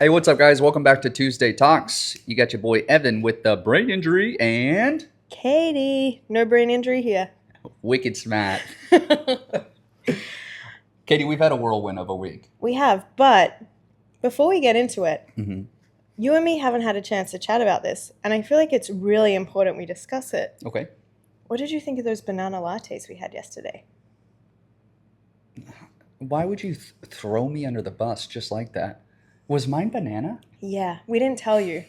Hey, what's up, guys? Welcome back to Tuesday Talks. You got your boy Evan with the brain injury and Katie, no brain injury here. Wicked Smat. Katie, we've had a whirlwind of a week. We have, but before we get into it, Mm-hmm. you and me haven't had a chance to chat about this, and I feel like it's really important we discuss it. Okay. What did you think of those banana lattes we had yesterday? Why would you throw me under the bus just like that? Was mine banana? Yeah, we didn't tell you,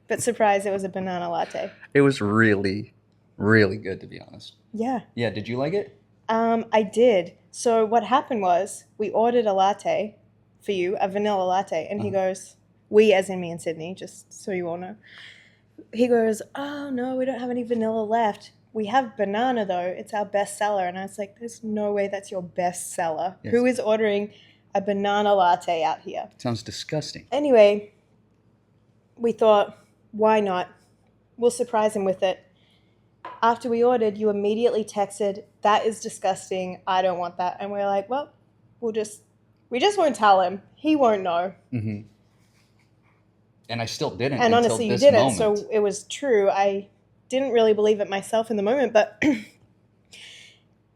but surprise, it was a banana latte. It was really, really good, to be honest. Yeah. Yeah, did you like it? I did. So what happened was we ordered a latte for you, a vanilla latte, and he goes, we as in me and Sydney, just so you all know. He goes, oh no, we don't have any vanilla left. We have banana though. It's our best seller. And I was like, there's no way that's your best seller. Yes. Who is ordering a banana latte out here? Sounds disgusting. Anyway, we thought, why not? We'll surprise him with it. After we ordered, you immediately texted, that is disgusting. I don't want that. And we're like, well, we just won't tell him. He won't know. Mm-hmm. And I still didn't. And until honestly, you this didn't. moment. So it was true. I didn't really believe it myself in the moment, but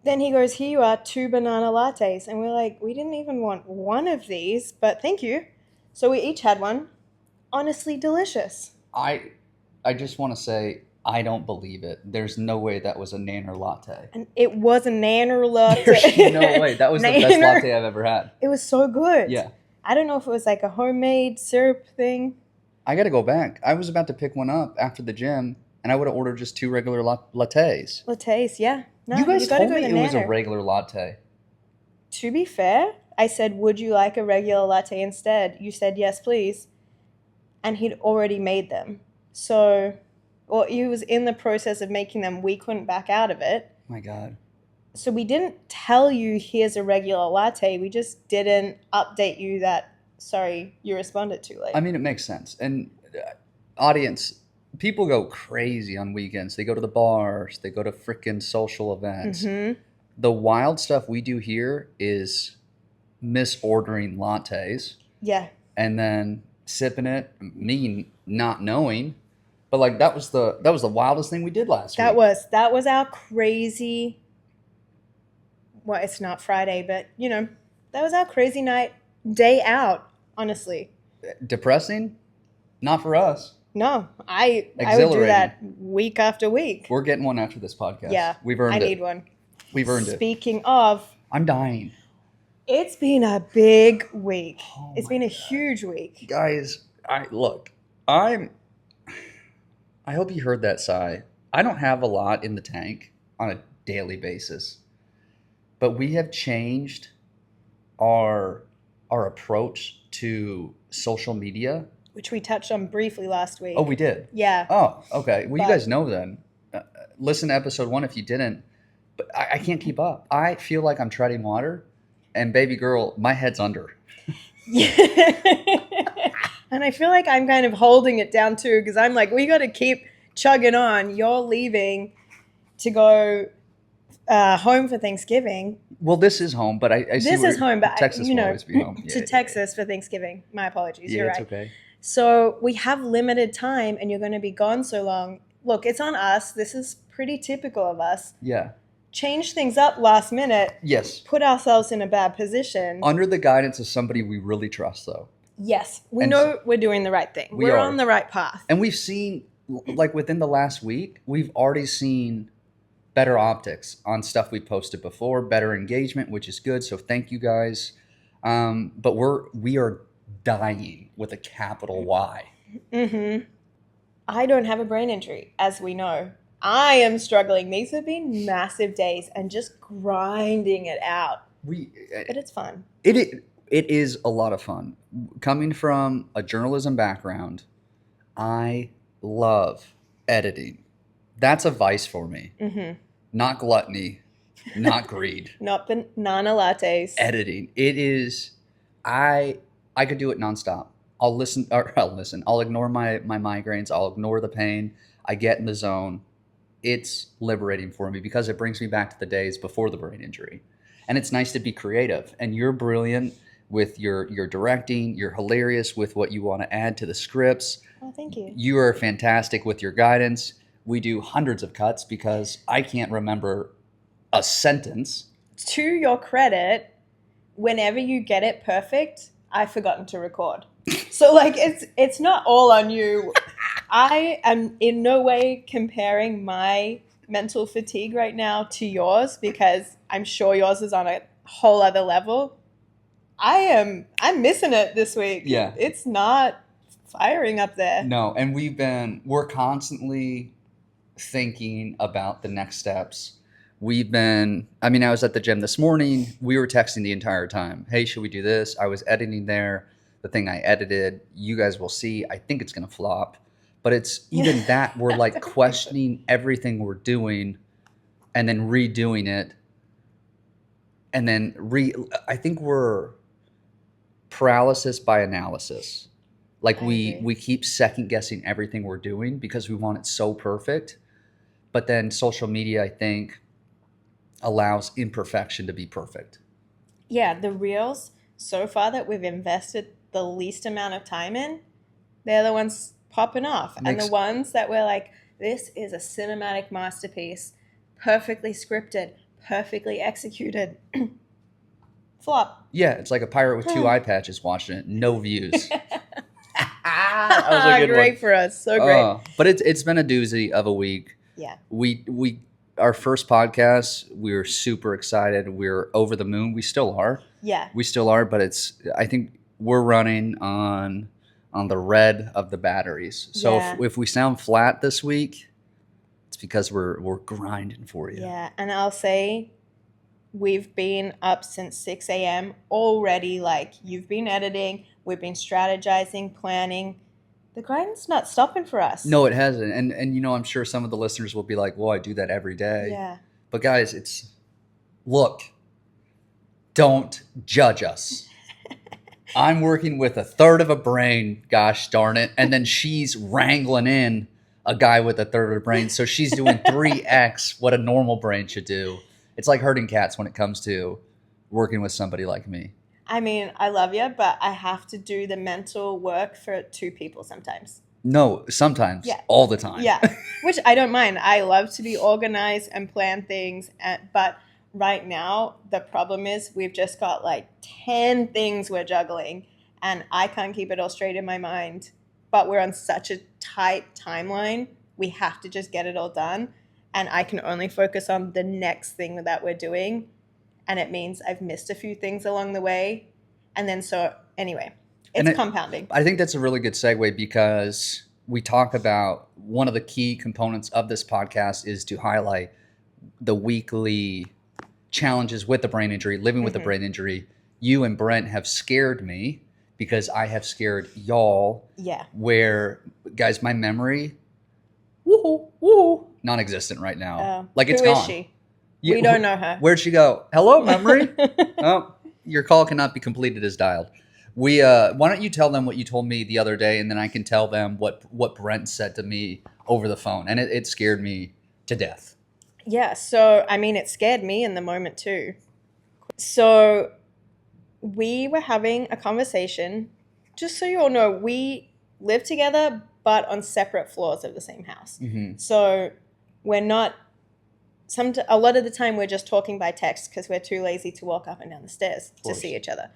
then he goes, here you are, 2 banana lattes. And we're like, we didn't even want one of these, but thank you. So we each had one. Honestly, delicious. I just want to say, I don't believe it. There's no way that was a nanner latte. And it was a nanner latte. There's no way. That was the best latte I've ever had. It was so good. Yeah. I don't know if it was like a homemade syrup thing. I got to go back. I was about to pick one up after the gym, and I would have ordered just 2 regular lattes. Lattes, yeah. No, you guys gotta told me go it was a nanner. regular latte. To be fair, I said, would you like a regular latte instead? You said, yes, please. And he'd already made them. So, or he was in the process of making them. We couldn't back out of it. My God. So we didn't tell you, here's a regular latte. We just didn't update you that, sorry, you responded too late. I mean, it makes sense. And audience, people go crazy on weekends. They go to the bars. They go to freaking social events. Mm-hmm. The wild stuff we do here is misordering lattes. Yeah. And then sipping it, me not knowing. But like that was the wildest thing we did last week. That was our crazy, well, it's not Friday, but you know, that was our crazy day out, honestly. Depressing? Not for us. No, I would do Exhilarating. that week after week. We're getting one after this podcast. Yeah. We've earned it. I need one. We've earned it. Speaking of, I'm dying. it's been a big week. Oh It's my been a God. huge week. Guys, I hope you heard that sigh. I don't have a lot in the tank on a daily basis. But we have changed our approach to social media. Which we touched on briefly last week. Oh, we did? Yeah. Oh, okay. Well, you But- guys know then. Listen to episode 1 if you didn't. But I can't keep up. I feel like I'm treading water. And baby girl, my head's under. And I feel like I'm kind of holding it down too, because I'm like, we got to keep chugging on. You're leaving to go home for Thanksgiving. Well, this is home, but I see This is home, but Texas you will know, always be home. to Texas for Thanksgiving. My apologies. Yeah, You're it's right. okay. So we have limited time, and you're going to be gone so long. Look, it's on us. This is pretty typical of us. Yeah. Change things up last minute. Yes. Put ourselves in a bad position. Under the guidance of somebody we really trust, though. Yes, we And know we're doing the right thing. We We're are. on the right path. And we've seen, like within the last week, we've already seen better optics on stuff we posted before, better engagement, which is good. So thank you guys. But we are dying with a capital Y. Mm-hmm. I don't have a brain injury, as we know. I am struggling. These have been massive days and just grinding it out. But it's fun. It is a lot of fun. Coming from a journalism background, I love editing. That's a vice for me. Mm-hmm. Not gluttony, not greed. Not banana lattes. Editing. It is. I could do it nonstop. I'll listen. I'll ignore my migraines. I'll ignore the pain. I get in the zone. It's liberating for me because it brings me back to the days before the brain injury. And it's nice to be creative. And you're brilliant with your directing. You're hilarious with what you want to add to the scripts. Oh, thank you. You are fantastic with your guidance. We do hundreds of cuts because I can't remember a sentence. To your credit, whenever you get it perfect, I've forgotten to record. So like it's not all on you. I am in no way comparing my mental fatigue right now to yours because I'm sure yours is on a whole other level. I'm missing it this week. Yeah. It's not firing up there. No, and we're constantly thinking about the next steps. I was at the gym this morning. We were texting the entire time. Hey, should we do this? I was editing there. The thing I edited, you guys will see. I think it's going to flop. But it's even that we're like questioning everything we're doing and then redoing it. And then I think we're paralysis by analysis. Like we keep second guessing everything we're doing because we want it so perfect. But then social media, I think, allows imperfection to be perfect. Yeah, the reels so far that we've invested the least amount of time in, they're the ones popping off. And the ones that we're like, this is a cinematic masterpiece, perfectly scripted, perfectly executed. Flop. Yeah, it's like a pirate with two eye patches watching it, no views. That was a good great one. For us, so great. But it's been a doozy of a week. Yeah. We our first podcast, we were super excited. We're over the moon. We still are. Yeah. We still are, but I think we're running on the red of the batteries. So if we sound flat this week, it's because we're grinding for you. Yeah, and I'll say we've been up since 6 a.m. already. Like, you've been editing, we've been strategizing, planning. The grind's not stopping for us. No, it hasn't. And I'm sure some of the listeners will be like, well, I do that every day. Yeah. But guys, look, don't judge us. I'm working with a third of a brain, gosh darn it. And then she's wrangling in a guy with a third of a brain. So she's doing 3x what a normal brain should do. It's like herding cats when it comes to working with somebody like me. I mean, I love you, but I have to do the mental work for two people sometimes. No, sometimes. Yeah. All the time. Yeah, which I don't mind. I love to be organized and plan things. But right now, the problem is we've just got like 10 things we're juggling, and I can't keep it all straight in my mind. But we're on such a tight timeline. We have to just get it all done. And I can only focus on the next thing that we're doing. And it means I've missed a few things along the way. And then anyway, it's compounding. I think that's a really good segue because we talk about one of the key components of this podcast is to highlight the weekly challenges with the brain injury, living with the brain injury. You and Brent have scared me because I have scared y'all. Yeah. Where, guys, my memory, non-existent right now. It's who gone. Is she? We don't know her. Where'd she go? Hello, memory. Oh, your call cannot be completed as dialed. Why don't you tell them what you told me the other day, and then I can tell them what Brent said to me over the phone, and it scared me to death. Yeah, so I mean, it scared me in the moment too. So we were having a conversation. Just so you all know, we live together, but on separate floors of the same house. Mm-hmm. So we're not. A lot of the time we're just talking by text because we're too lazy to walk up and down the stairs to see each other.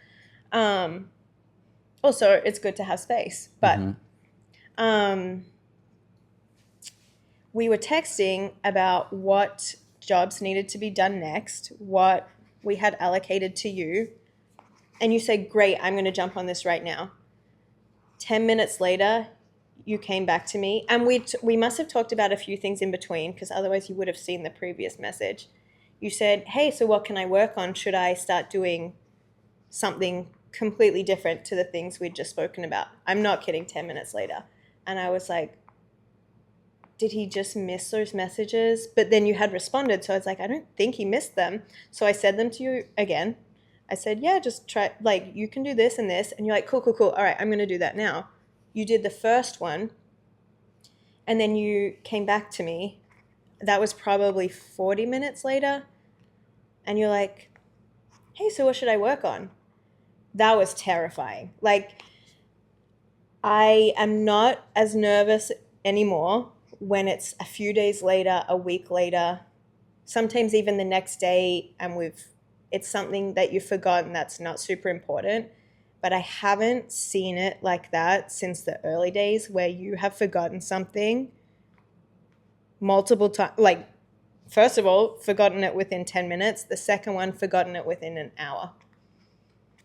Also, it's good to have space. But we were texting about what jobs needed to be done next, what we had allocated to you. And you said, great, I'm going to jump on this right now. 10 minutes later, you came back to me, and we must have talked about a few things in between because otherwise you would have seen the previous message. You said, hey, so what can I work on? Should I start doing something completely different to the things we'd just spoken about? I'm not kidding, 10 minutes later. And I was like, did he just miss those messages? But then you had responded, so I was like, I don't think he missed them. So I said them to you again. I said, yeah, just try, you can do this and this. And you're like, cool. All right, I'm going to do that now. You did the first one, and then you came back to me. That was probably 40 minutes later. And you're like, hey, so what should I work on? That was terrifying. Like, I am not as nervous anymore when it's a few days later, a week later, sometimes even the next day, and it's something that you've forgotten that's not super important. But I haven't seen it like that since the early days where you have forgotten something multiple times. Like, first of all, forgotten it within 10 minutes. The second one, forgotten it within an hour.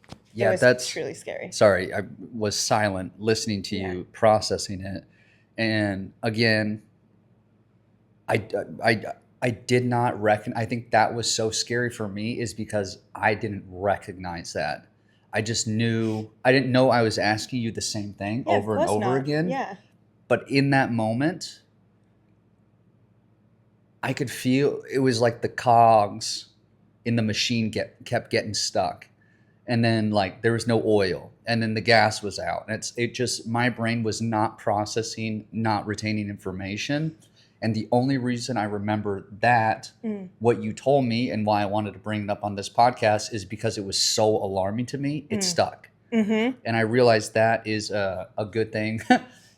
It Yeah, was that's truly scary. sorry. I was silent listening to Yeah. you processing it. And again, I, I, I did not reckon. I think that was so scary for me is because I didn't recognize that. I just knew, I didn't know I was asking you the same thing Yeah, of over and course over not. again. Yeah. But in that moment, I could feel it was like the cogs in the machine kept getting stuck. And then like there was no oil and then the gas was out. And it just my brain was not processing, not retaining information. And the only reason I remember that what you told me and why I wanted to bring it up on this podcast is because it was so alarming to me. It stuck. Mm-hmm. And I realized that is a good thing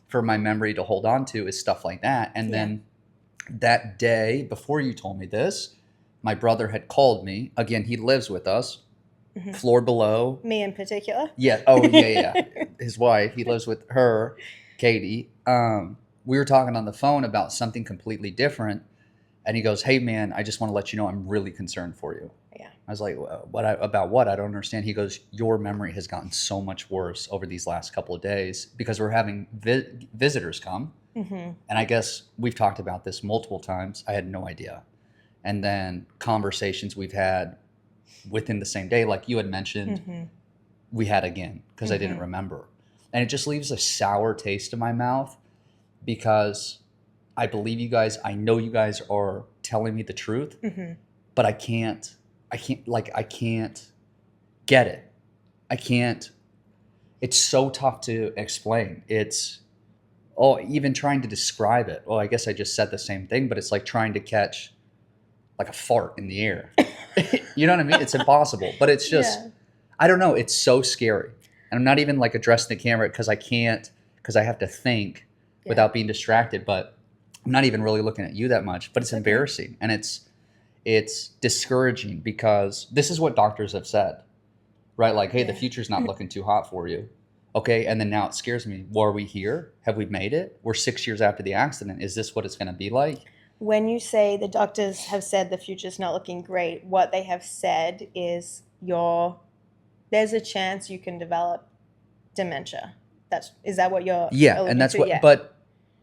for my memory to hold on to is stuff like that. And then that day before you told me this, my brother had called me. Again, he lives with us, floor below. Me in particular. Yeah. Oh, yeah. His wife. He lives with her, Katie. We were talking on the phone about something completely different, and he goes, "Hey, man, I just want to let you know I'm really concerned for you." Yeah. I was like, about what? I don't understand." He goes, "Your memory has gotten so much worse over these last couple of days because we're having visitors come." Mm-hmm. And I guess we've talked about this multiple times. I had no idea. And then conversations we've had within the same day, like you had mentioned, we had again because I didn't remember. And it just leaves a sour taste in my mouth because I believe you guys, I know you guys are telling me the truth, but I can't get it. I can't, it's so tough to explain. Even trying to describe it. Well, I guess I just said the same thing, but it's like trying to catch like a fart in the air. You know what I mean? It's impossible, but it's just, I don't know. It's so scary. And I'm not even like addressing the camera because I can't, because I have to think without being distracted, but I'm not even really looking at you that much, but it's embarrassing. And it's discouraging because this is what doctors have said, right? Like, hey, the future's not looking too hot for you. Okay. And then now it scares me. Well, are we here? Have we made it? We're 6 years after the accident. Is this what it's going to be like? When you say the doctors have said the future's not looking great, what they have said is there's a chance you can develop dementia. Is that what you're and that's what, but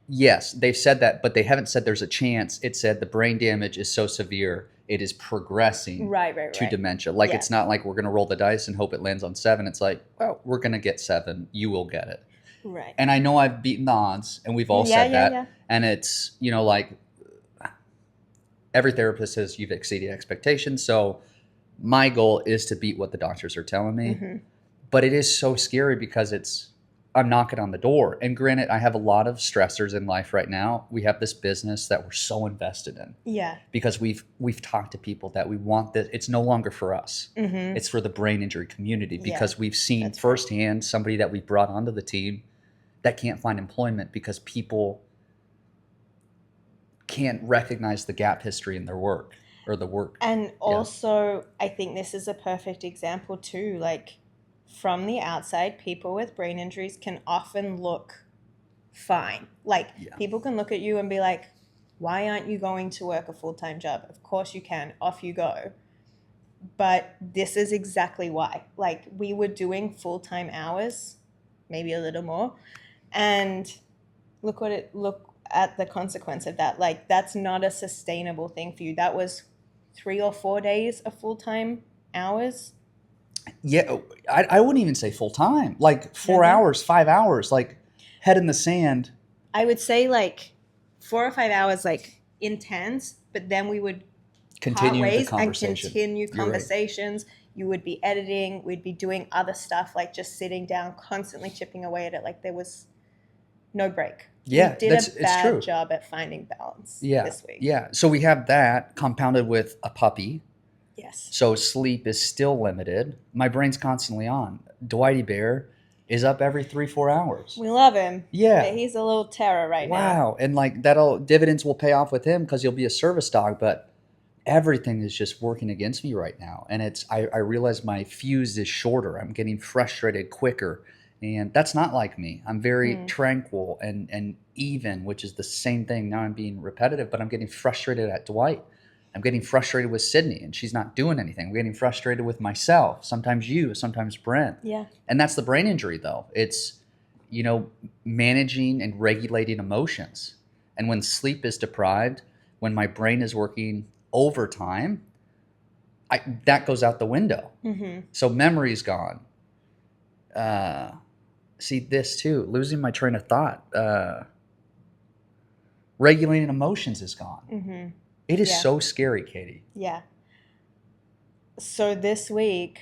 yes, they've said that, but they haven't said there's a chance. It said the brain damage is so severe, it is progressing to dementia. Like, it's not like we're going to roll the dice and hope it lands on 7. It's like, well, we're going to get 7. You will get it. Right. And I know I've beaten the odds and we've all said that. Yeah. And it's, like every therapist says you've exceeded expectations. So my goal is to beat what the doctors are telling me. But it is so scary because I'm knocking on the door. And granted, I have a lot of stressors in life right now. We have this business that we're so invested in. Yeah. Because we've talked to people that we want this. It's no longer for us. It's for the brain injury community because we've seen firsthand somebody that we brought onto the team that can't find employment because people can't recognize the gap history in their work or the work. And also, I think this is a perfect example too. Like, from the outside, people with brain injuries can often look fine. Like, people can look at you and be like, why aren't you going to work a full-time job? Of course you can. Off you go. But this is exactly why. Like, we were doing full-time hours, maybe a little more, and look at the consequence of that. Like, that's not a sustainable thing for you. That was 3 or 4 days of full-time hours. Yeah, I wouldn't even say full time. Like 4 hours, 5 hours, like head in the sand. I would say like 4 or 5 hours, like intense, but then we would continue part ways the conversation. And continue conversations. Right. You would be editing. We'd be doing other stuff, like just sitting down, constantly chipping away at it. Like, there was no break. Yeah, we did a bad job at finding balance this week. Yeah, so we have that compounded with a puppy. Yes. So sleep is still limited. My brain's constantly on. Dwighty Bear is up every 3-4 hours. We love him. Yeah. But he's a little terror right now. Wow. And like that'll dividends will pay off with him because he'll be a service dog, but everything is just working against me right now. And I realize my fuse is shorter. I'm getting frustrated quicker. And that's not like me. I'm very tranquil and even, which is the same thing. Now I'm being repetitive, but I'm getting frustrated at Dwight. I'm getting frustrated with Sydney, and she's not doing anything. I'm getting frustrated with myself. Sometimes you, sometimes Brent. Yeah. And that's the brain injury, though. It's, managing and regulating emotions. And when sleep is deprived, when my brain is working overtime, that goes out the window. Mm-hmm. So memory's gone. See this too, losing my train of thought. Regulating emotions is gone. Mm-hmm. It is Yeah. so scary, Katie. Yeah. So this week,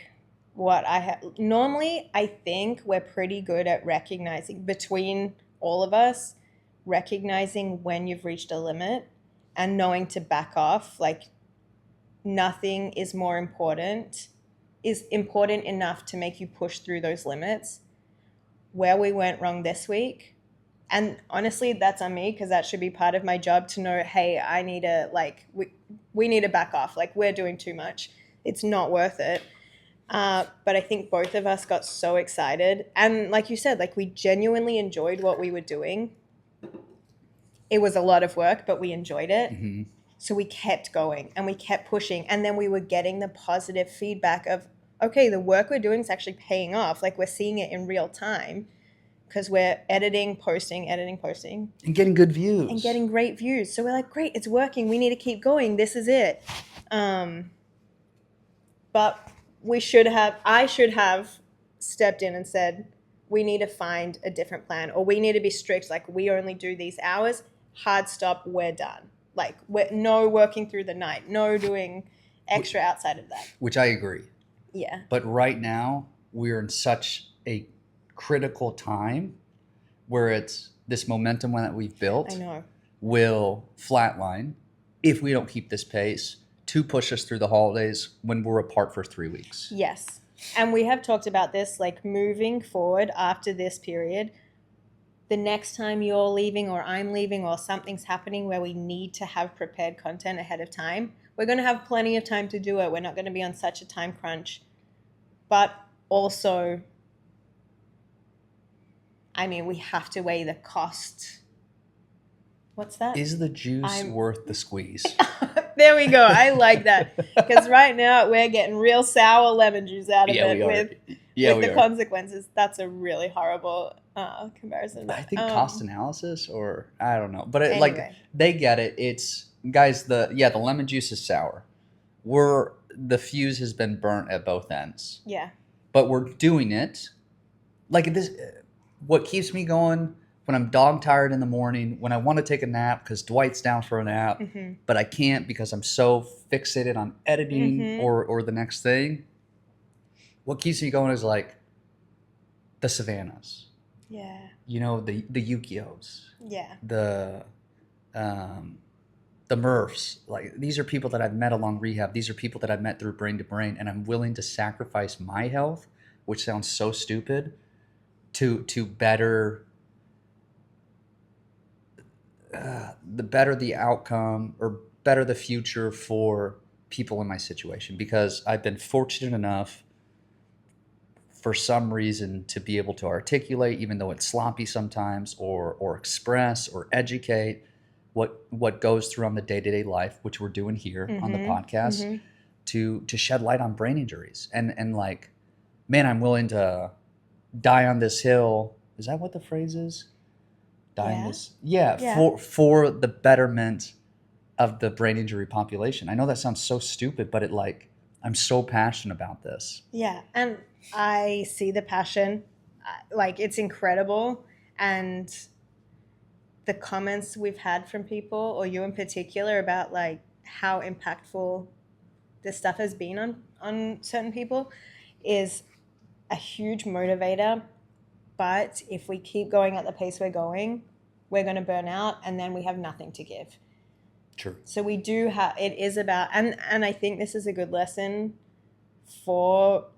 what I have normally, I think we're pretty good at recognizing between all of us, recognizing when you've reached a limit and knowing to back off. Like nothing is important enough to make you push through those limits. Where we went wrong this week, and honestly, that's on me because that should be part of my job to know, hey, I need to we need to back off. Like we're doing too much. It's not worth it. But I think both of us got so excited. And like you said, like we genuinely enjoyed what we were doing. It was a lot of work, but we enjoyed it. Mm-hmm. So we kept going and we kept pushing. And then we were getting the positive feedback of, okay, the work we're doing is actually paying off. Like we're seeing it in real time because we're editing, posting. And getting good views. And getting great views. So we're like, great, it's working. We need to keep going. This is it. But I should have stepped in and said, we need to find a different plan, or we need to be strict. Like we only do these hours, hard stop, we're done. Like no working through the night, no doing extra outside of that. Which I agree. Yeah. But right now we're in such a critical time where it's this momentum that we've built I know. will flatline if we don't keep this pace to push us through the holidays when we're apart for 3 weeks. Yes. And we have talked about this, like moving forward after this period, the next time you're leaving or I'm leaving or something's happening where we need to have prepared content ahead of time, we're going to have plenty of time to do it. We're not going to be on such a time crunch. But also, I mean, we have to weigh the cost. What's that? Is the juice worth the squeeze? There we go. I like that. Because right now we're getting real sour lemon juice out of it with the consequences. That's a really horrible comparison. I think cost analysis, or I don't know. But anyway. Like they get it. It's, guys, the lemon juice is sour. The fuse has been burnt at both ends. Yeah. But we're doing it. Like this, what keeps me going when I'm dog tired in the morning, when I want to take a nap because Dwight's down for a nap, but I can't because I'm so fixated on editing or the next thing. What keeps me going is like the Savannahs. Yeah. The Yukios. Yeah. The Murphs. Like these are people that I've met along rehab. These are people that I've met through Brain to Brain, and I'm willing to sacrifice my health, which sounds so stupid, to better the better the outcome or better the future for people in my situation, because I've been fortunate enough for some reason to be able to articulate, even though it's sloppy sometimes, or express or educate what goes through on the day-to-day life, which we're doing here on the podcast, to shed light on brain injuries. And like, man, I'm willing to die on this hill. Is that what the phrase is? For the betterment of the brain injury population. I know that sounds so stupid, but I'm so passionate about this. Yeah, and I see the passion. Like, it's incredible. And the comments we've had from people, or you in particular, about like how impactful this stuff has been on certain people is a huge motivator. But if we keep going at the pace we're going to burn out, and then we have nothing to give. True. So we do have, it is about, and I think this is a good lesson for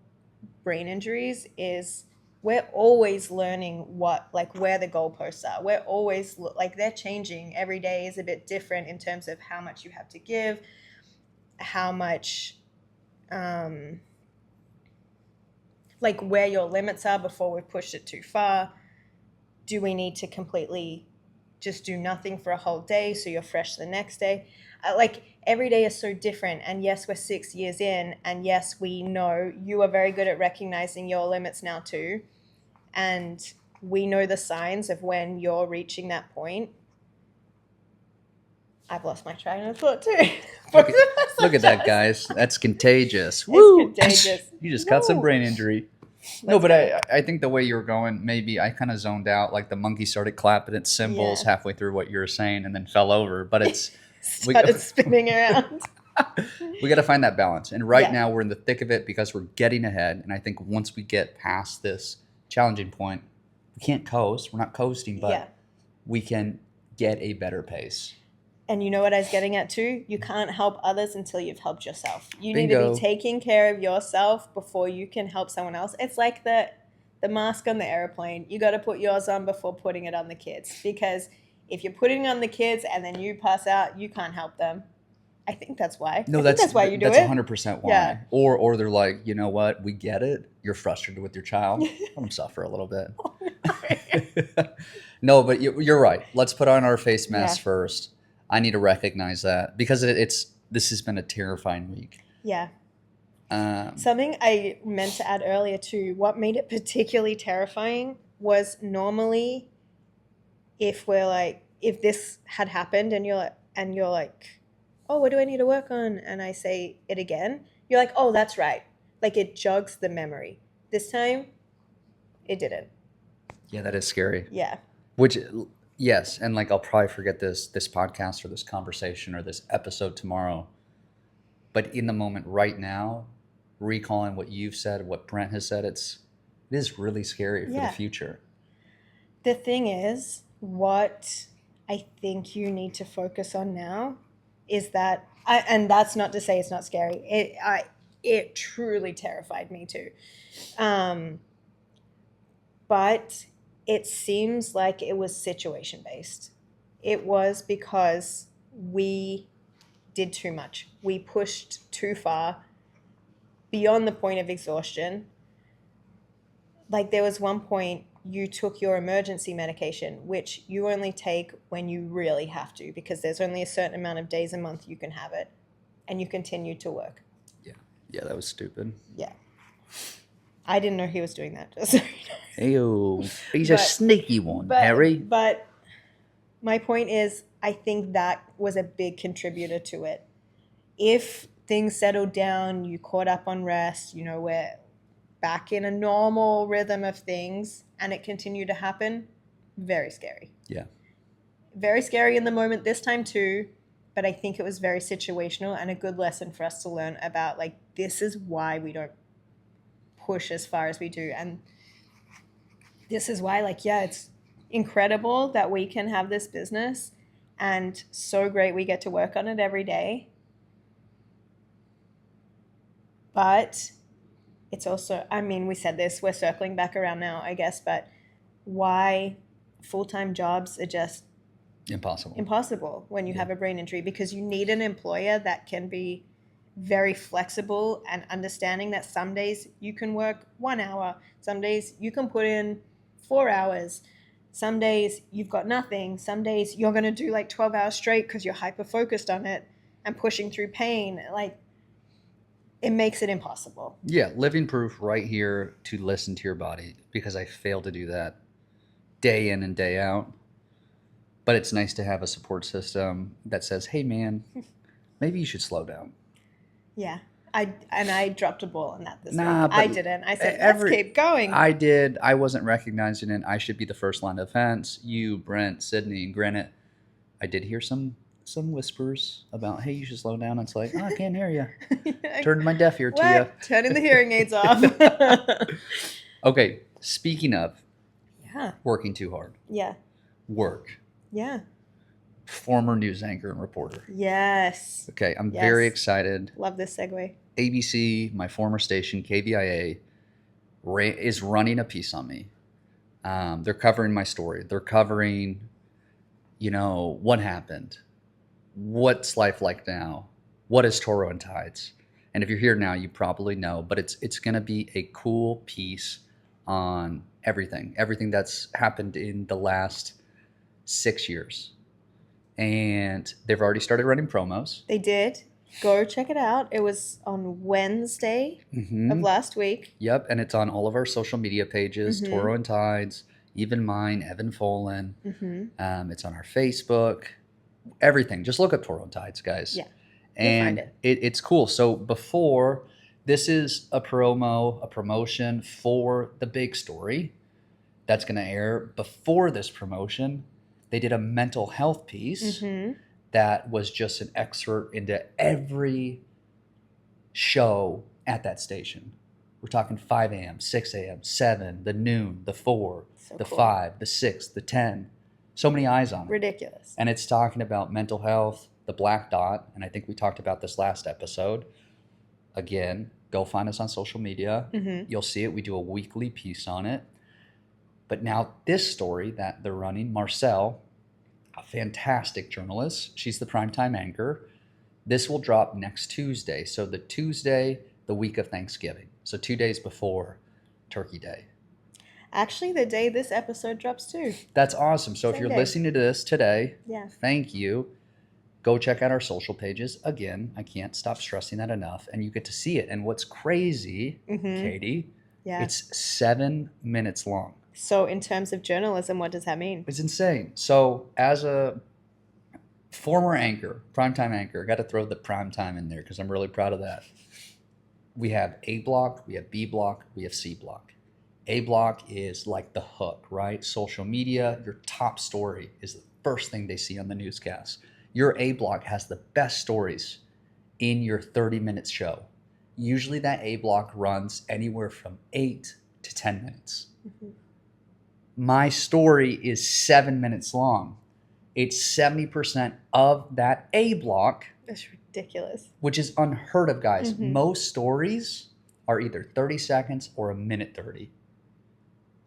brain injuries is we're always learning where the goalposts are. We're always like they're changing. Every day is a bit different in terms of how much you have to give, how much, like where your limits are before we've pushed it too far. Do we need to completely just do nothing for a whole day so you're fresh the next day? Like every day is so different. And yes, we're 6 years in, and yes, we know you are very good at recognizing your limits now too. And we know the signs of when you're reaching that point. I've lost my train of thought too. Look at that, guys. That's contagious. It's Woo! contagious. You just got some Woo! brain injury. No, Let's but go. I think the way you were going, maybe I kind of zoned out. Like the monkey started clapping its cymbals Yeah. halfway through what you were saying and then fell over. But it's Started spinning around. we got to find that balance. And right Yeah. now we're in the thick of it because we're getting ahead. And I think once we get past this challenging point, we can't coast. We're not coasting, but Yeah. we can get a better pace. And you know what I was getting at too? You can't help others until you've helped yourself. You need to Bingo. be taking care of yourself before you can help someone else. It's like the mask on the airplane. You got to put yours on before putting it on the kids. Because if you're putting it on the kids and then you pass out, you can't help them. I think that's why. No, I think that's why you do that's it. 100% why. Yeah. Or they're like, you know what? We get it. You're frustrated with your child. Let them suffer a little bit. No, but you're right. Let's put on our face mask first. I need to recognize that because this has been a terrifying week. Yeah. Something I meant to add earlier too, what made it particularly terrifying was normally if this had happened and you're like, oh, what do I need to work on? And I say it again, you're like, oh, that's right. Like it jogs the memory. This time, it didn't. Yeah, that is scary. Yeah. Which, yes, and like I'll probably forget this podcast or this conversation or this episode tomorrow. But in the moment right now, recalling what you've said, what Brent has said, it is really scary for the future. The thing is, what I think you need to focus on now is that, and that's not to say it's not scary. It truly terrified me too. But it seems like it was situation based. It was because we did too much. We pushed too far beyond the point of exhaustion. Like there was one point you took your emergency medication, which you only take when you really have to, because there's only a certain amount of days a month you can have it, and you continued to work. Yeah, that was stupid. Yeah. I didn't know he was doing that. Just so you know. Ew, he's a sneaky one, Harry. But my point is, I think that was a big contributor to it. If things settled down, you caught up on rest, we're back in a normal rhythm of things, and it continued to happen, very scary. Yeah. Very scary in the moment this time too, but I think it was very situational and a good lesson for us to learn about, like, this is why we don't push as far as we do. And this is why, it's incredible that we can have this business and so great we get to work on it every day. But it's also, we said this, we're circling back around now, I guess, but why full-time jobs are just impossible when you have a brain injury, because you need an employer that can be very flexible and understanding that some days you can work 1 hour, some days you can put in 4 hours, some days you've got nothing, some days you're going to do 12 hours straight because you're hyper focused on it and pushing through pain. It makes it impossible. Yeah, living proof right here to listen to your body, because I fail to do that day in and day out. But it's nice to have a support system that says, hey man, maybe you should slow down. Yeah. I dropped a ball on that this week. But I didn't. I said, let's keep going. I did. I wasn't recognizing it. I should be the first line of defense. You, Brent, Sydney, and Granite. I did hear some whispers about, hey, you should slow down. It's like, oh, I can't hear you. Turn my deaf ear to you. Turning the hearing aids off. Okay, speaking of working too hard. Yeah. Work. Yeah. former news anchor and reporter. Yes. Okay, I'm Yes. very excited. Love this segue. ABC, my former station, KVIA, is running a piece on me. They're covering my story. They're covering, what happened, what's life like now, what is Toro Tides, and if you're here now, you probably know. But it's going to be a cool piece on everything that's happened in the last 6 years, and they've already started running promos. They did. Go check it out. It was on Wednesday of last week. Yep, and it's on all of our social media pages, Toro and Tides, even mine, Evan Folan. It's on our Facebook, everything. Just look up Toro and Tides, guys. Yeah, and find it's cool. So before, this is a promotion for the big story that's going to air. Before this promotion, they did a mental health piece that was just an excerpt into every show at that station. We're talking 5 a.m., 6 a.m., 7, the noon, the 4, the cool. 5, the 6, the 10. So many eyes on it. Ridiculous. And it's talking about mental health, the black dot. And I think we talked about this last episode. Again, go find us on social media. You'll see it. We do a weekly piece on it. But now this story that they're running, Marcel, a fantastic journalist. She's the primetime anchor. This will drop next Tuesday. So the Tuesday, the week of Thanksgiving. So 2 days before Turkey Day. Actually, the day this episode drops too. That's awesome. So if Same you're day. listening to this today, Yeah. thank you. Go check out our social pages. Again, I can't stop stressing that enough. And you get to see it. And what's crazy, Katie, Yeah. it's 7 minutes long. So in terms of journalism, what does that mean? It's insane. So as a former anchor, primetime anchor, I got to throw the primetime in there because I'm really proud of that. We have A block, we have B block, we have C block. A block is like the hook, right? Social media, your top story is the first thing they see on the newscast. Your A block has the best stories in your 30-minute show. Usually that A block runs anywhere from 8 to 10 minutes. My story is 7 minutes long. It's 70% of that A block. That's ridiculous. Which is unheard of, guys. Most stories are either 30 seconds or a minute 30.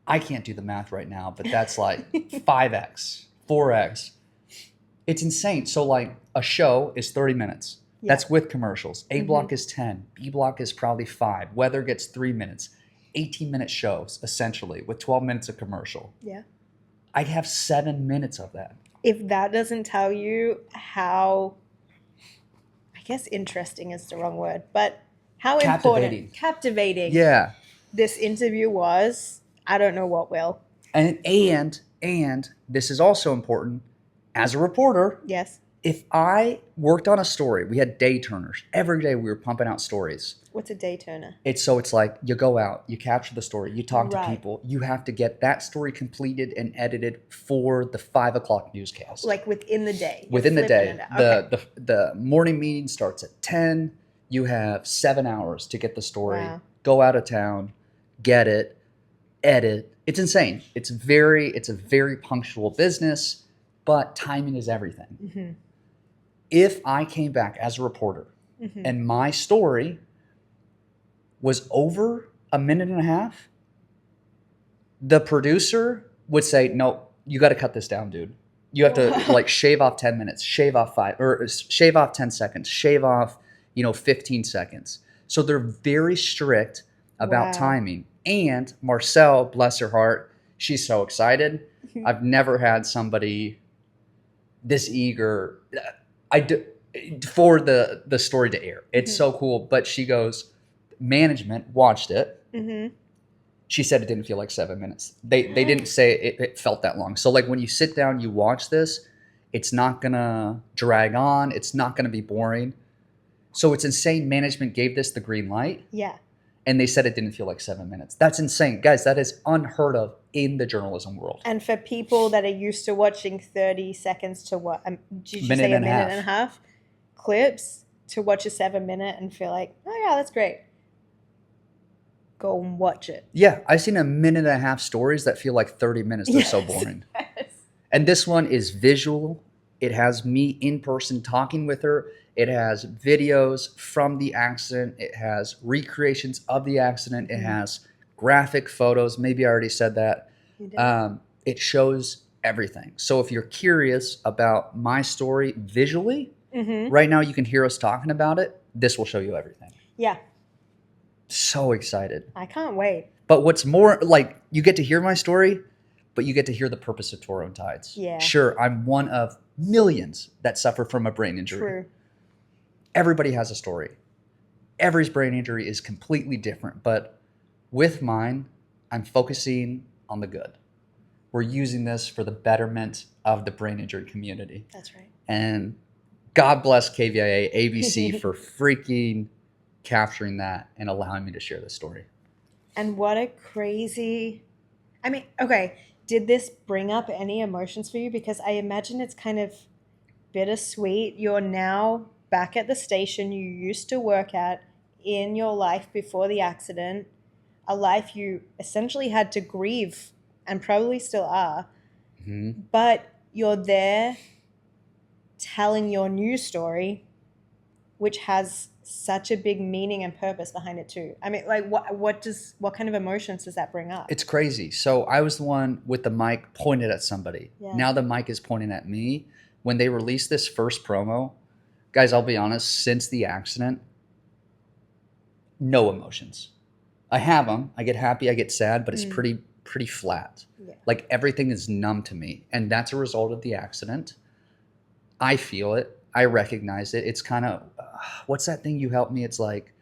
I can't do the math right now, but that's like 5x, 4x. It's insane. So like a show is 30 minutes. Yeah. That's with commercials. A block is 10. B block is probably 5. Weather gets 3 minutes. 18-minute shows, essentially, with 12 minutes of commercial. Yeah. I have 7 minutes of that. If that doesn't tell you how, I guess interesting is the wrong word, but how captivating this interview was, I don't know what will. And this is also important, as a reporter. Yes. If I worked on a story, we had day turners. Every day we were pumping out stories. What's a day turner? It's like you go out, you capture the story, you talk to people. You have to get that story completed and edited for the 5 o'clock newscast. Like within the day. Within the day. Okay. The morning meeting starts at 10. You have 7 hours to get the story. Wow. Go out of town, get it, edit. It's insane. It's a very punctual business, but timing is everything. If I came back as a reporter and my story was over a minute and a half, the producer would say, no, you got to cut this down, dude. You have to like shave off 10 minutes, shave off 5, or shave off 10 seconds, shave off, 15 seconds. So they're very strict about timing. And Marcel, bless her heart, she's so excited. I've never had somebody this eager for the story to air. It's so cool. But she goes, management watched it. She said it didn't feel like 7 minutes. They didn't say it felt that long. So like when you sit down, you watch this, it's not gonna drag on. It's not gonna be boring. So it's insane. Management gave this the green light. Yeah. And they said it didn't feel like 7 minutes. That's insane. Guys, that is unheard of in the journalism world. And for people that are used to watching 30 seconds to what? Did you say a minute and a half clips to watch a 7 minute and feel like, oh yeah, that's great. Go and watch it. Yeah, I've seen a minute and a half stories that feel like 30 minutes. They're so boring. Yes. And this one is visual. It has me in person talking with her. It has videos from the accident. It has recreations of the accident. It has graphic photos. Maybe I already said that. You did. It shows everything. So if you're curious about my story visually, right now you can hear us talking about it. This will show you everything. Yeah. So excited. I can't wait. But what's more, like, you get to hear my story, but you get to hear the purpose of Toro Tides. Yeah. Sure, I'm one of millions that suffer from a brain injury. True. Everybody has a story. Every brain injury is completely different, but with mine, I'm focusing on the good. We're using this for the betterment of the brain injury community. That's right. And God bless KVIA, ABC for freaking capturing that and allowing me to share this story. And what a crazy... I mean, okay, did this bring up any emotions for you? Because I imagine it's kind of bittersweet. You're now back at the station you used to work at in your life before the accident, a life you essentially had to grieve and probably still are. But you're there telling your new story, which has such a big meaning and purpose behind it too. I mean, like, what kind of emotions does that bring up? It's crazy. So I was the one with the mic pointed at somebody. Yeah. Now the mic is pointing at me. When they released this first promo, guys, I'll be honest, since the accident, no emotions. I have them. I get happy, I get sad, but it's pretty flat. Yeah. Like, everything is numb to me. And that's a result of the accident. I feel it. I recognize it. It's kind of, what's that thing you helped me? It's like,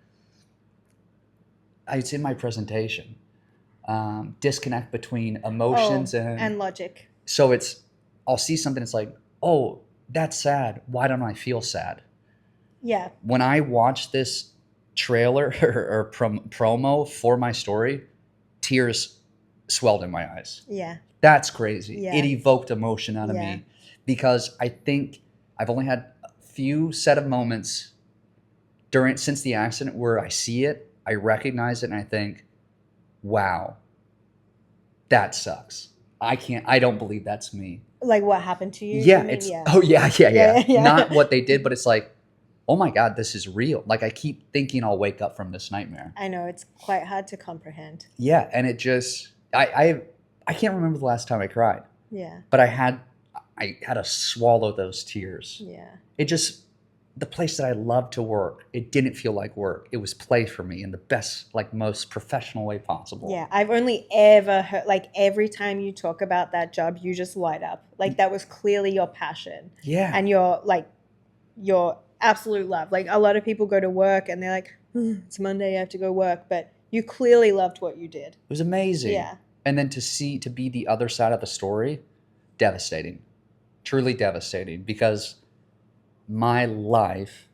it's in my presentation. Disconnect between emotions and logic. So I'll see something. It's like, oh, that's sad. Why don't I feel sad? Yeah. When I watched this trailer or promo for my story, tears swelled in my eyes. Yeah. That's crazy. Yeah. It evoked emotion out of me because I think I've only had a few set of moments since the accident where I see it, I recognize it, and I think, wow, that sucks. I don't believe that's me. Like what happened to you? Yeah, Yeah. Not what they did, but it's like, oh my God, this is real. Like, I keep thinking I'll wake up from this nightmare. I know, it's quite hard to comprehend. Yeah, and it just, I can't remember the last time I cried. Yeah. But I had to swallow those tears. Yeah. It just, the place that I love to work, it didn't feel like work. It was play for me in the best, like, most professional way possible. Yeah, I've only ever heard, like, every time you talk about that job, you just light up. Like, that was clearly your passion. Yeah. And your absolute love. Like, a lot of people go to work and they're like, it's Monday, I have to go work. But you clearly loved what you did. It was amazing. Yeah. And then to be the other side of the story, devastating. Truly devastating, because my life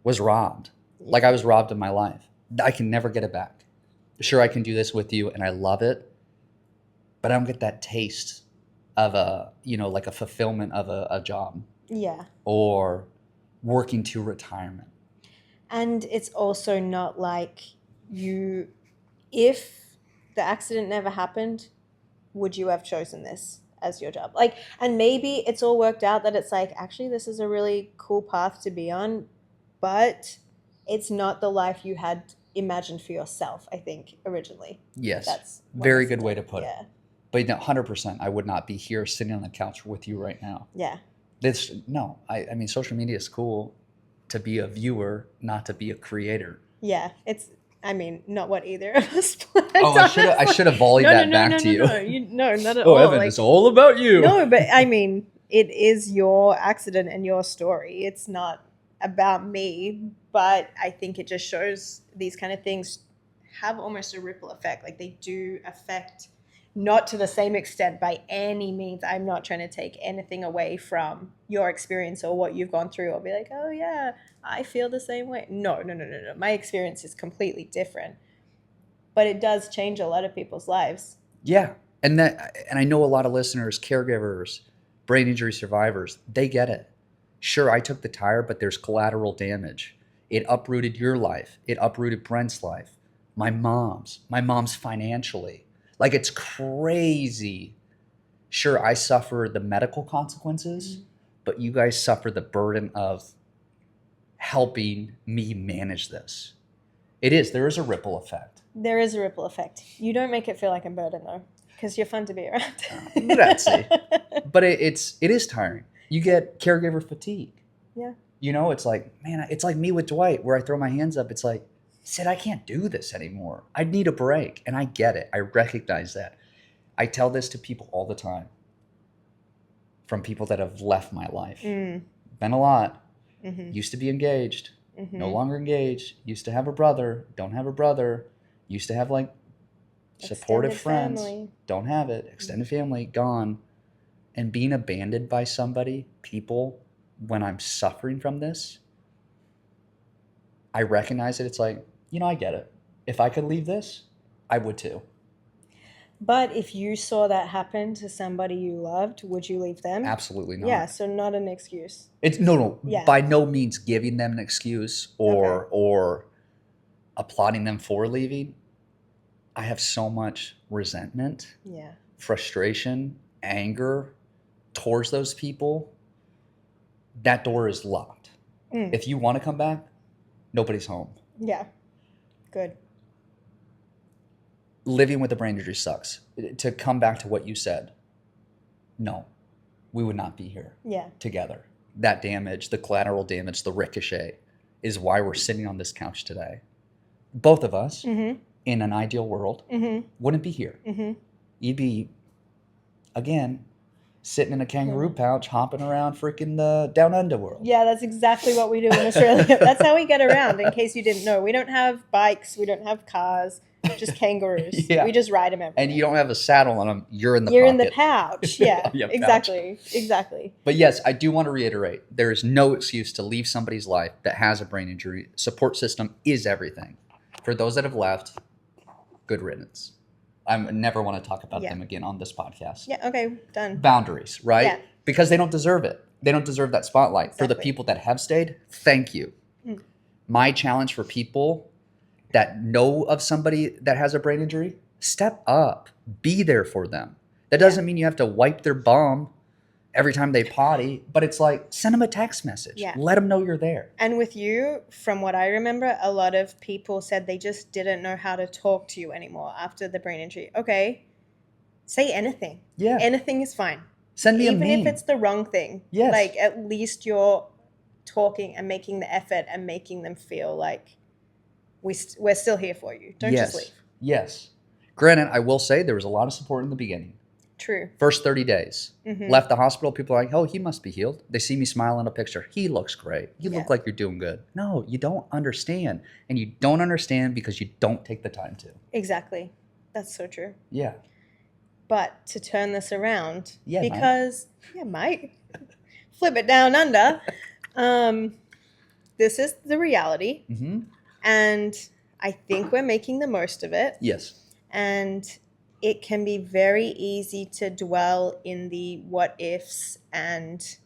was robbed. Like, I was robbed of my life. I can never get it back. Sure, I can do this with you and I love it, but I don't get that taste of like a fulfillment of a job. Yeah. Or working to retirement. And it's also not like if the accident never happened, would you have chosen this as your job? Like, and maybe it's all worked out that it's like, actually, this is a really cool path to be on, but it's not the life you had imagined for yourself, I think, originally. Yes. That's very good way to put it. it. But 100%, I would not be here sitting on the couch with you right now. Yeah. I mean, social media is cool to be a viewer, not to be a creator. Yeah. Not what either of us planned. Oh, I should have volleyed back to you. No, not at Oh, all. Evan, it's all about you. No, but I mean, it is your accident and your story. It's not about me, but I think it just shows these kind of things have almost a ripple effect. Like, they do affect, not to the same extent by any means. I'm not trying to take anything away from your experience or what you've gone through or be like, oh yeah, I feel the same way. No. My experience is completely different, but it does change a lot of people's lives. Yeah. And I know a lot of listeners, caregivers, brain injury survivors, they get it. Sure, I took the tire, but there's collateral damage. It uprooted your life. It uprooted Brent's life. My mom's financially. Like, it's crazy. Sure, I suffer the medical consequences, but you guys suffer the burden of helping me manage this. There is a ripple effect. There is a ripple effect. You don't make it feel like a burden though, because you're fun to be around. Grazie. But it is tiring. You get caregiver fatigue. Yeah. You know, it's like, man, it's like me with Dwight where I throw my hands up. It's like, Sid, I can't do this anymore. I need a break. And I get it. I recognize that. I tell this to people all the time from people that have left my life. Been a lot. Used to be engaged. No longer engaged. Used to have a brother. Don't have a brother. Used to have like supportive friends. Family. Don't have it. Extended family. Gone. And being abandoned by somebody, people, when I'm suffering from this, I recognize it. It's like, you know, I get it. If I could leave this, I would too. But if you saw that happen to somebody you loved, would you leave them? Absolutely not. Yeah, so not an excuse. It's by no means giving them an excuse or applauding them for leaving. I have so much resentment, frustration, anger towards those people. That door is locked. If you want to come back, nobody's home. Yeah. Good. Living with a brain injury sucks. To come back to what you said, no, we would not be here together. That damage, the collateral damage, the ricochet is why we're sitting on this couch today. Both of us, in an ideal world, wouldn't be here. You'd be, again, sitting in a kangaroo pouch, hopping around freaking the down under world. Yeah, that's exactly what we do in Australia. That's how we get around, in case you didn't know. We don't have bikes. We don't have cars. Just kangaroos. We just ride them everywhere. And you don't have a saddle on them. You're in the You're pocket. in the pouch. Yeah, exactly. Pouch. Exactly. But yes, I do want to reiterate, there is no excuse to leave somebody's life that has a brain injury. Support system is everything. For those that have left, good riddance. I never want to talk about them again on this podcast. Yeah, okay, done. Boundaries, right? Yeah. Because they don't deserve it. They don't deserve that spotlight. Exactly. For the people that have stayed, thank you. My challenge for people that know of somebody that has a brain injury, step up. Be there for them. That doesn't mean you have to wipe their bum every time they potty, but it's like, send them a text message. Yeah. Let them know you're there. And with you, from what I remember, a lot of people said they just didn't know how to talk to you anymore after the brain injury. Okay, say anything. Yeah. Anything is fine. Send me a meme. Even if it's the wrong thing. Yes. Like, at least you're talking and making the effort and making them feel like we're still here for you. Don't just leave. Yes. Granted, I will say there was a lot of support in the beginning. True. First 30 days. Left the hospital, people are like, oh, he must be healed. They see me smile in a picture. He looks great. You look like you're doing good. No, you don't understand. And you don't understand because you don't take the time to. Exactly. That's so true. Yeah. But to turn this around, because, mate, flip it down under, this is the reality. And I think we're making the most of it. Yes. And it can be very easy to dwell in the what ifs and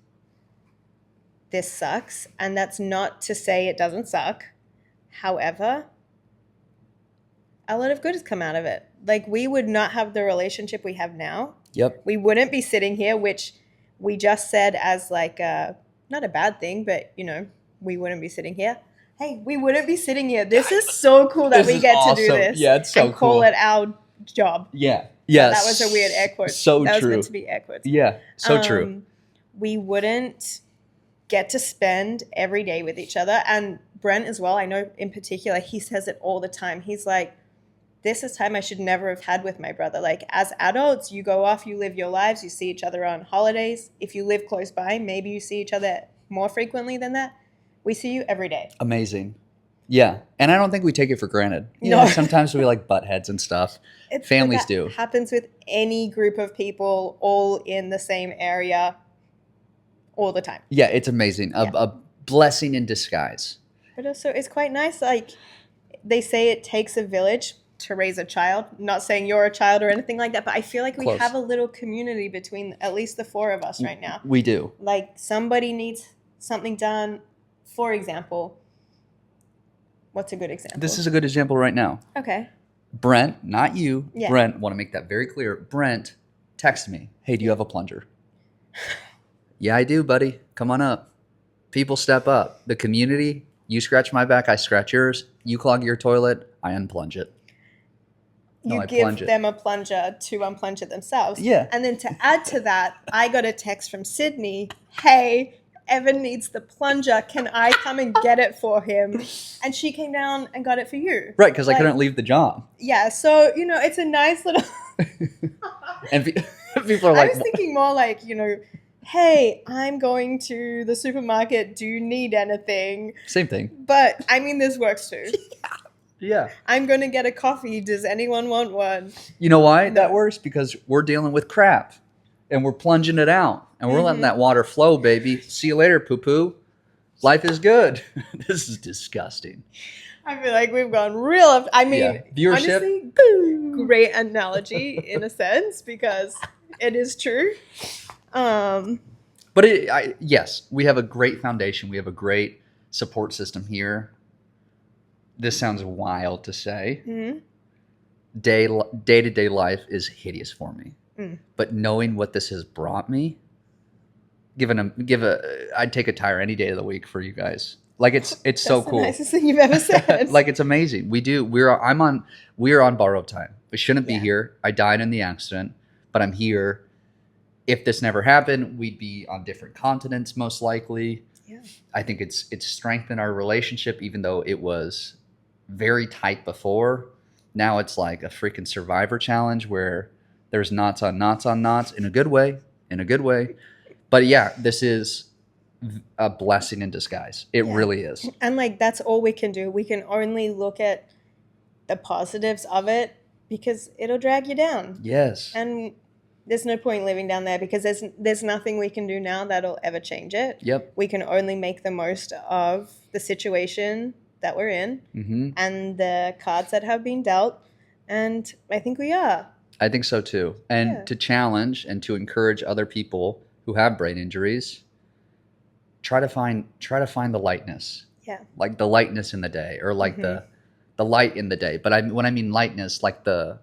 this sucks. And that's not to say it doesn't suck. However, a lot of good has come out of it. Like, we would not have the relationship we have now. Yep. We wouldn't be sitting here, which we just said as like not a bad thing, but, you know, we wouldn't be sitting here. Hey, we wouldn't be sitting here. This is so cool that we get to do this. Yeah, it's so and call it our job. Yeah. Yes. That was a weird air quote. So that true. That was meant to be air quotes. Yeah. So true. We wouldn't get to spend every day with each other. And Brent as well, I know in particular, he says it all the time. He's like, this is time I should never have had with my brother. Like, as adults, you go off, you live your lives, you see each other on holidays. If you live close by, maybe you see each other more frequently than that. We see you every day. Amazing. Yeah. And I don't think we take it for granted. You know, sometimes we like butt heads and stuff. Families do. It happens with any group of people all in the same area all the time. Yeah, it's amazing. A blessing in disguise. But also, it's quite nice. Like, they say it takes a village to raise a child. I'm not saying you're a child or anything like that, but I feel like we have a little community between at least the four of us right now. We do. Like, somebody needs something done. For example, what's a good example? This is a good example right now. Okay. Brent, not you. Yeah. Brent, want to make that very clear. Brent texted me, hey, do you have a plunger? Yeah, I do, buddy. Come on up. People step up. The community, you scratch my back, I scratch yours. You clog your toilet, I unplunge it. No, You I plunge give it. them a plunger to unplunge it themselves. Yeah. And then to add to that, I got a text from Sydney, hey, Evan needs the plunger. Can I come and get it for him? And she came down and got it for you. Right, because I Like, couldn't leave the job. Yeah, so, you know, it's a nice little... And people are I like, was thinking more like, you know, hey, I'm going to the supermarket. Do you need anything? same thing. But, I mean, this works too. Yeah. I'm going to get a coffee. Does anyone want one? You know why that No. works? Because we're dealing with crap and we're plunging it out and we're letting that water flow, baby. See you later, poo poo. Life is good. This is disgusting. I feel like we've gone real. I mean, Yeah. Viewership. honestly, great analogy in a sense because it is true. But yes, we have a great foundation. We have a great support system here. This sounds wild to say. Mhm. Day-to-day life is hideous for me. Mm. But knowing what this has brought me, I'd take a tire any day of the week for you guys. Like it's so That's the cool. nicest thing you've ever said. Like it's amazing. We're on borrowed time. We shouldn't be Yeah. here. I died in the accident, but I'm here. If this never happened, we'd be on different continents most likely. Yeah. I think it's strengthened our relationship, even though it was very tight before. Now it's like a freaking Survivor challenge where there's knots on knots on knots in a good way. But yeah, this is a blessing in disguise. It Yeah. really is. And like that's all we can do. We can only look at the positives of it because it'll drag you down. Yes. And there's no point living down there because there's nothing we can do now that'll ever change it. Yep. We can only make the most of the situation that we're in Mm-hmm. and the cards that have been dealt. And I think we are. I think so too. And Yeah. to challenge and to encourage other people who have brain injuries, try to find the lightness. Yeah. Like the lightness in the day, or like the light in the day. But when I mean lightness, like the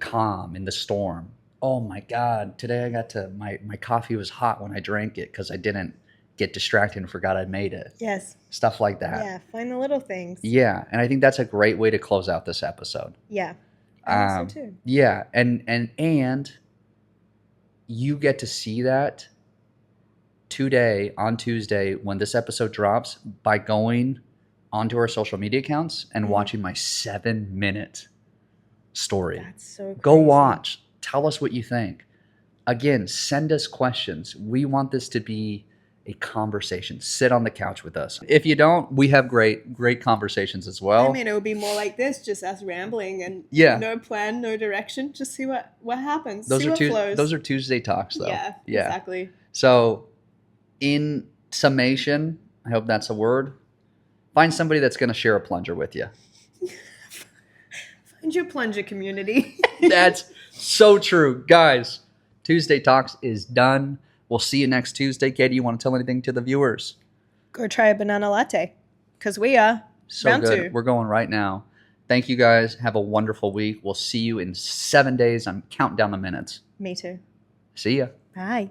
calm in the storm. Oh my God! Today I got to my coffee was hot when I drank it because I didn't get distracted and forgot I'd made it. Yes. Stuff like that. Yeah. Find the little things. Yeah, and I think that's a great way to close out this episode. Yeah. I think so too. Yeah, and you get to see that today on Tuesday when this episode drops by going onto our social media accounts and watching my 7-minute story. That's so crazy. Go watch. Tell us what you think. Again, send us questions. We want this to be a conversation. Sit on the couch with us. If you don't, we have great conversations as well. I mean, it would be more like this, just us rambling and Yeah. no plan, no direction. Just see what happens. Those see are what flows. those are Tuesday talks though. Yeah, exactly. So in summation, I hope that's a word. Find somebody that's going to share a plunger with you. Find your plunger community. That's so true. Guys, Tuesday Talks is done. We'll see you next Tuesday. Katie, you want to tell anything to the viewers? Go try a banana latte, because we are. So Round good. 2. We're going right now. Thank you guys. Have a wonderful week. We'll see you in 7 days. I'm counting down the minutes. Me too. See ya. Bye.